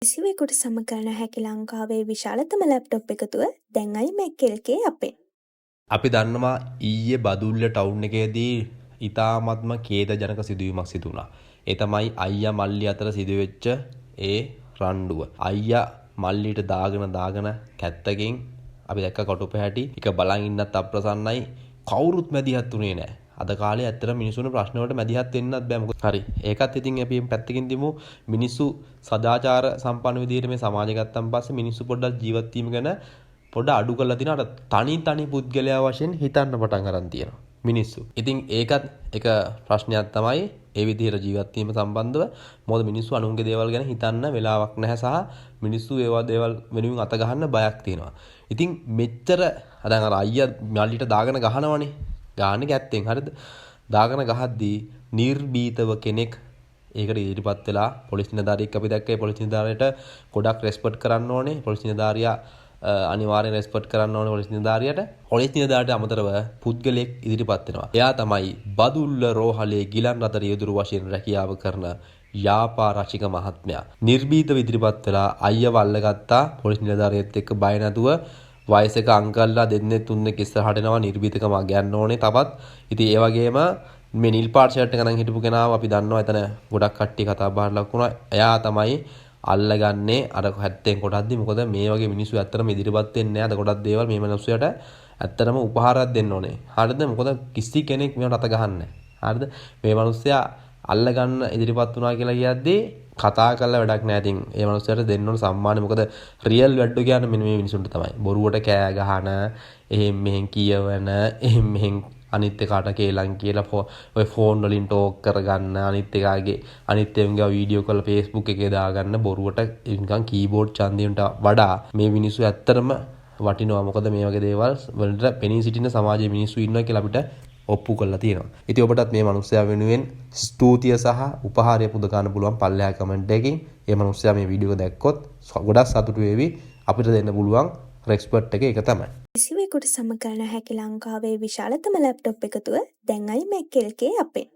කිසිවෙකුට සම කරන හැකි ලංකාවේ විශාලතම ලැප්ටොප් එකතුව දැන් iMac LK අපෙන්. අපි දන්නවා ඊයේ බදුල්ල ටවුන් එකේදී ඉතාමත්ම ඛේදජනක සිදුවීමක් සිදු වුණා. ඒ තමයි අයියා මල්ලි අතර සිදුවෙච්ච ඒ රණ්ඩුව. අයියා මල්ලිට දාගෙන කැත්තකින් අපි දැක්ක කොටුප හැටි. එක බලන් ඉන්නත් අප්‍රසන්නයි. කවුරුත් මැදිහත් උනේ නැහැ. අද කාලේ ඇත්තට මිනිසුන්ගේ ප්‍රශ්න වලට මැදිහත් වෙන්නත් බෑ. මොකද හරි. ඒකත් ඉතින් අපි පැත්තකින් දිමු. මිනිස්සු සදාචාර සම්පන්න විදිහට මේ සමාජය ගත්තන් පස්සේ මිනිස්සු පොඩ්ඩක් ජීවත් වීම ගැන පොඩ අඩු කරලා තිනවා. තනි පුද්ගලයා වශයෙන් හිතන්න පටන් අරන් තියෙනවා මිනිස්සු. ඉතින් ඒකත් එක ප්‍රශ්නයක් තමයි ඒ විදිහට ජීවත් වීම සම්බන්ධව. මොකද මිනිස්සු අනුන්ගේ දේවල් ගැන හිතන්න වෙලාවක් නැහැ සහ මිනිස්සු ඒවා දේවල් වෙනුවෙන් අත ගහන්න බයක් තියෙනවා. ඉතින් මෙච්චර දැන් අර අයියා මල්ලිට දාගෙන ගහනවනේ. ගාන්නේ කැත්තෙන් හරිද? දාගෙන ගහද්දී නිර්භීතව කෙනෙක් ඒකට ඉදිරිපත් වෙලා පොලිස් නිලධාරියෙක් අපි දැක්කේ. පොලිස් නිලධාරියට ගොඩක් රෙස්පෙක්ට් කරන්න ඕනේ. පොලිස් නිලධාරියා අනිවාර්යෙන් රෙස්පෙක්ට් කරන්න ඕනේ පොලිස් නිලධාරියට. පොලිස් නිලධාරියට අමතරව පුද්ගලයෙක් ඉදිරිපත් වෙනවා. එයා තමයි බදුල්ල රෝහලේ ගිලන් රතර යදුරු වශයෙන් රැකියාව කරන යාපා රචික මහත්මයා. නිර්භීතව ඉදිරිපත් වෙලා අයියව අල්ලගත්තා. පොලිස් නිලධාරියෙක් එක්ක බය නැතුව වයසක අංකල්ලා දෙන්නේ තුන්දෙනෙක් ඉස්සරහට එනවා නිර්භීතකම ගන්න ඕනේ. තවත් ඉතින් ඒ වගේම මේ නිල් පාට ෂර්ට් එක නම් හිටපු කෙනාව අපි දන්නවා. එතන ගොඩක් කට්ටිය කතා බහට ලක් වුණා. එයා තමයි අල්ලගන්නේ අර හැත්තෙන් කොටද්දි. මොකද මේ වගේ මිනිස්සු ඇත්තටම ඉදිරිපත් වෙන්නේ නැහැ. අද ගොඩක් දේවල් මේ මිනිස්සුන්ට ඇත්තටම උපහාරයක් දෙන්න ඕනේ. හරිද? මොකද කිසි කෙනෙක් මේවට අත ගහන්නේ නැහැ. හරිද? මේ මිනිස්සයා අල්ලගන්න ඉදිරිපත් වුණා කියලා කියද්දී කතා කරලා වැඩක් නැහැ. ඉතින් මේ මිනිස්සුන්ට දෙන්න ඕන සම්මානෙ. මොකද රියල් වැඩ කියන්නේ මෙන්න මේ මිනිසුන්ට තමයි. බොරුවට කෑ ගහන, එහෙම් මෙහෙන් කියවන, එහෙම් මෙහෙන් අනිත් එකාට කේලම් කියලා ඔය ෆෝන් වලින් ටෝක් කරගන්න, අනිත් එකාගේ අනිත් එවුන්ගේ වීඩියෝ කරලා Facebook එකේ දාගන්න බොරුවට නිකන් කීබෝඩ් ඡන්දියට වඩා මේ මිනිස්සු ඇත්තටම වටිනවා. මොකද මේ වගේ දේවල් වලට පෙනී සිටින සමාජයේ මිනිස්සු ඉන්නවා කියලා අපිට ඔප්පු කරලා තියෙනවා. ඉතින් ඔබටත් මේ මිනිස්සයා වෙනුවෙන් ස්තුතිය සහ උපහාරය පුද ගන්න පුළුවන් පල්ලෙහා කමෙන්ට් එකකින්. මේ මිනිස්සයා මේ වීඩියෝ එක දැක්කොත් ගොඩක් සතුටු වෙවි. අපිට දෙන්න පුළුවන් රෙස්පෙක්ට් එක ඒක තමයි. කිසිවෙකුට සම කරන හැකි ලංකාවේ විශාලතම ලැප්ටොප් එකතුව දැන් iMac LK අපෙන්.